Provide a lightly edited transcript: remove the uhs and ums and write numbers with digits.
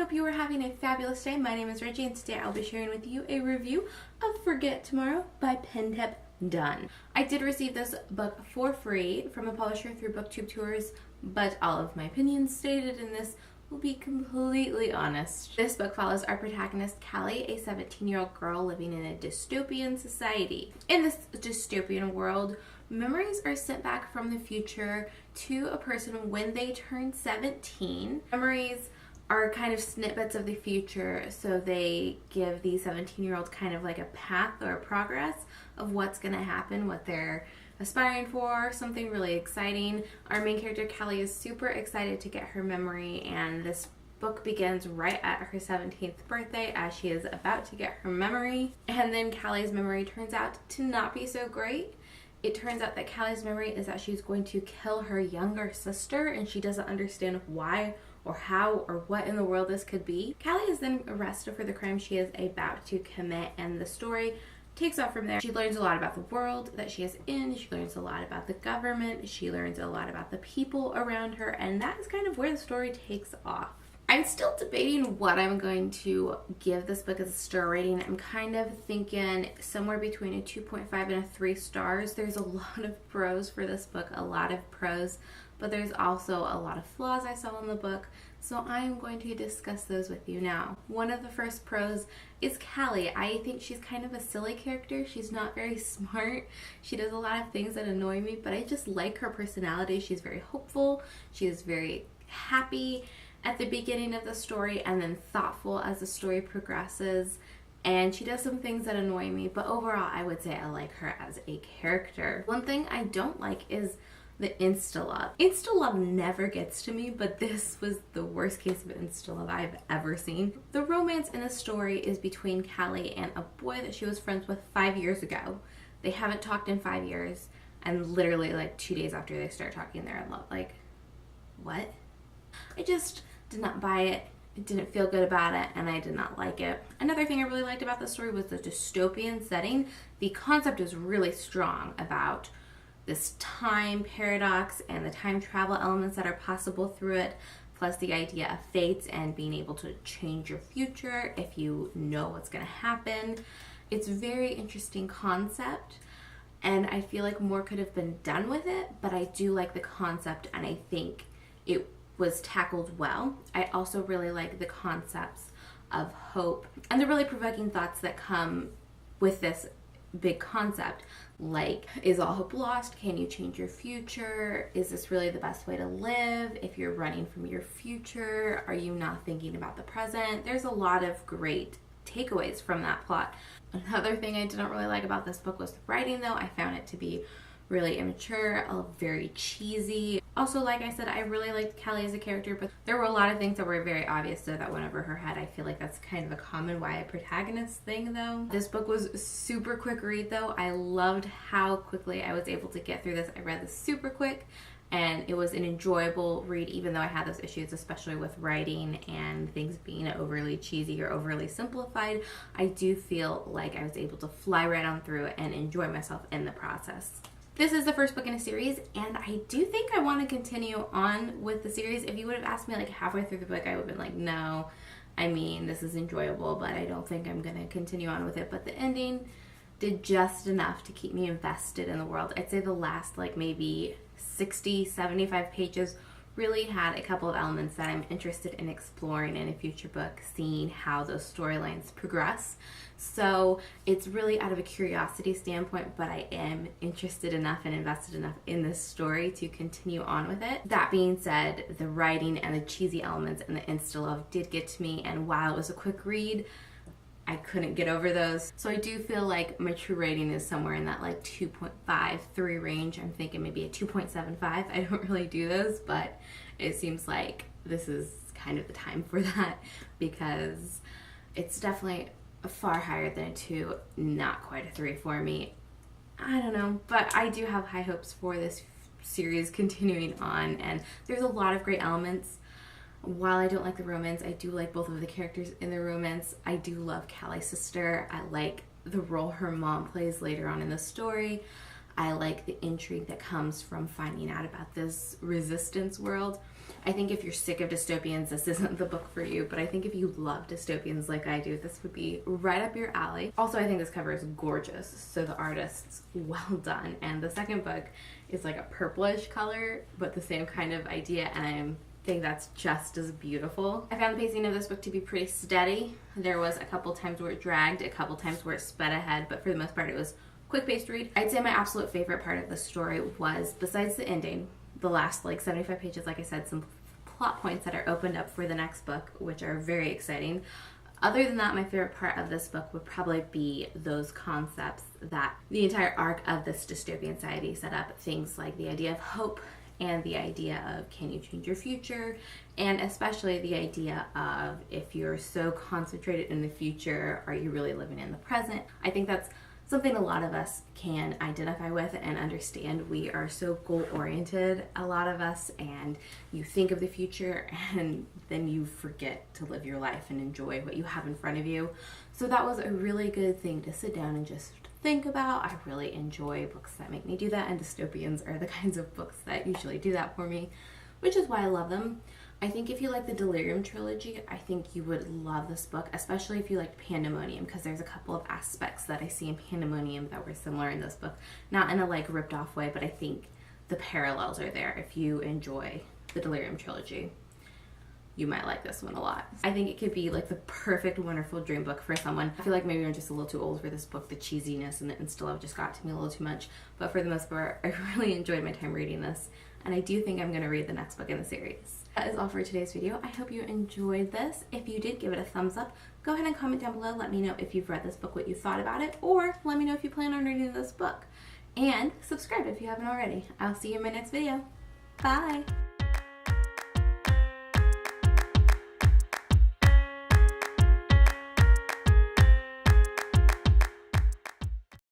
hope you are having a fabulous day. My name is Reggie and today I'll be sharing with you a review of Forget Tomorrow by Pintip Dunn. I did receive this book for free from a publisher through BookTube Tours, but all of my opinions stated in this will be completely honest. This book follows our protagonist Callie, a 17-year-old girl living in a dystopian society. In this dystopian world, memories are sent back from the future to a person when they turn 17. Memories are kind of snippets of the future, so they give the 17-year-old kind of like a path or a progress of what's going to happen, what they're aspiring for, something really exciting. Our main character Callie is super excited to get her memory, and this book begins right at her 17th birthday as she is about to get her memory. And then Callie's memory turns out to not be so great. It turns out that Callie's memory is that she's going to kill her younger sister, and she doesn't understand why or how or what in the world this could be. Callie is then arrested for the crime she is about to commit, and the story takes off from there. She learns a lot about the world that she is in, she learns a lot about the government, she learns a lot about the people around her, and that is kind of where the story takes off. I'm still debating what I'm going to give this book as a star rating. I'm kind of thinking somewhere between a 2.5 and a 3 stars. There's a lot of pros for this book, a lot of pros, but there's also a lot of flaws I saw in the book, so I'm going to discuss those with you now. One of the first pros is Callie. I think she's kind of a silly character. She's not very smart. She does a lot of things that annoy me, but I just like her personality. She's very hopeful. She is very happy at the beginning of the story and then thoughtful as the story progresses. And she does some things that annoy me, but overall I would say I like her as a character. One thing I don't like is the insta-love. Insta-love never gets to me, but this was the worst case of insta-love I've ever seen. The romance in the story is between Callie and a boy that she was friends with 5 years ago. They haven't talked in 5 years, and literally like 2 days after they start talking, they're in love. Like, what? I just did not buy it. I didn't feel good about it, and I did not like it. Another thing I really liked about the story was the dystopian setting. The concept is really strong about this time paradox and the time travel elements that are possible through it, plus the idea of fates and being able to change your future if you know what's going to happen. It's a very interesting concept, and I feel like more could have been done with it, but I do like the concept, and I think it was tackled well. I also really like the concepts of hope and the really provoking thoughts that come with this big concept, like, is all hope lost? Can you change your future? Is this really the best way to live? If you're running from your future, are you not thinking about the present? There's a lot of great takeaways from that plot. Another thing I didn't really like about this book was the writing, though. I found it to be really immature, very cheesy. Also, like I said, I really liked Callie as a character, but there were a lot of things that were very obvious though that went over her head. I feel like that's kind of a common YA protagonist thing though. This book was super quick read though. I loved how quickly I was able to get through this. I read this super quick, and it was an enjoyable read even though I had those issues, especially with writing and things being overly cheesy or overly simplified. I do feel like I was able to fly right on through it and enjoy myself in the process. This is the first book in a series, and I do think I want to continue on with the series. If you would have asked me like halfway through the book, I would have been like, no, I mean, this is enjoyable, but I don't think I'm going to continue on with it. But the ending did just enough to keep me invested in the world. I'd say the last like maybe 60, 75 pages really had a couple of elements that I'm interested in exploring in a future book, seeing how those storylines progress. So it's really out of a curiosity standpoint, but I am interested enough and invested enough in this story to continue on with it. That being said, the writing and the cheesy elements and the insta-love did get to me, and while it was a quick read, I couldn't get over those. So I do feel like my true rating is somewhere in that like 2.5, 3 range. I'm thinking maybe a 2.75. I don't really do those, but it seems like this is kind of the time for that because it's definitely far higher than a 2, not quite a 3 for me. I don't know, but I do have high hopes for this series continuing on, and there's a lot of great elements. While I don't like the romance, I do like both of the characters in the romance. I do love Callie's sister. I like the role her mom plays later on in the story. I like the intrigue that comes from finding out about this resistance world. I think if you're sick of dystopians, this isn't the book for you, but I think if you love dystopians like I do, this would be right up your alley. Also, I think this cover is gorgeous, so the artist's well done. And the second book is like a purplish color, but the same kind of idea, and I think that's just as beautiful. I found the pacing of this book to be pretty steady. There was a couple times where it dragged, a couple times where it sped ahead, but for the most part it was quick-paced read. I'd say my absolute favorite part of the story was, besides the ending, the last like 75 pages, like I said, some plot points that are opened up for the next book, which are very exciting. Other than that, my favorite part of this book would probably be those concepts that the entire arc of this dystopian society set up. Things like the idea of hope and the idea of can you change your future, and especially the idea of if you're so concentrated in the future, are you really living in the present? I think that's something a lot of us can identify with and understand. We are so goal-oriented, a lot of us, and you think of the future and then you forget to live your life and enjoy what you have in front of you. So that was a really good thing to sit down and just think about. I really enjoy books that make me do that, and dystopians are the kinds of books that usually do that for me, which is why I love them. I think if you like the Delirium trilogy, I think you would love this book, especially if you liked Pandemonium, because there's a couple of aspects that I see in Pandemonium that were similar in this book. Not in a like ripped off way, but I think the parallels are there. If you enjoy the Delirium trilogy, you might like this one a lot. I think it could be like the perfect, wonderful dream book for someone. I feel like maybe I'm just a little too old for this book. The cheesiness and the insta-love just got to me a little too much. But for the most part, I really enjoyed my time reading this. And I do think I'm going to read the next book in the series. That is all for today's video. I hope you enjoyed this. If you did, give it a thumbs up. Go ahead and comment down below. Let me know if you've read this book, what you thought about it, or let me know if you plan on reading this book. And subscribe if you haven't already. I'll see you in my next video. Bye!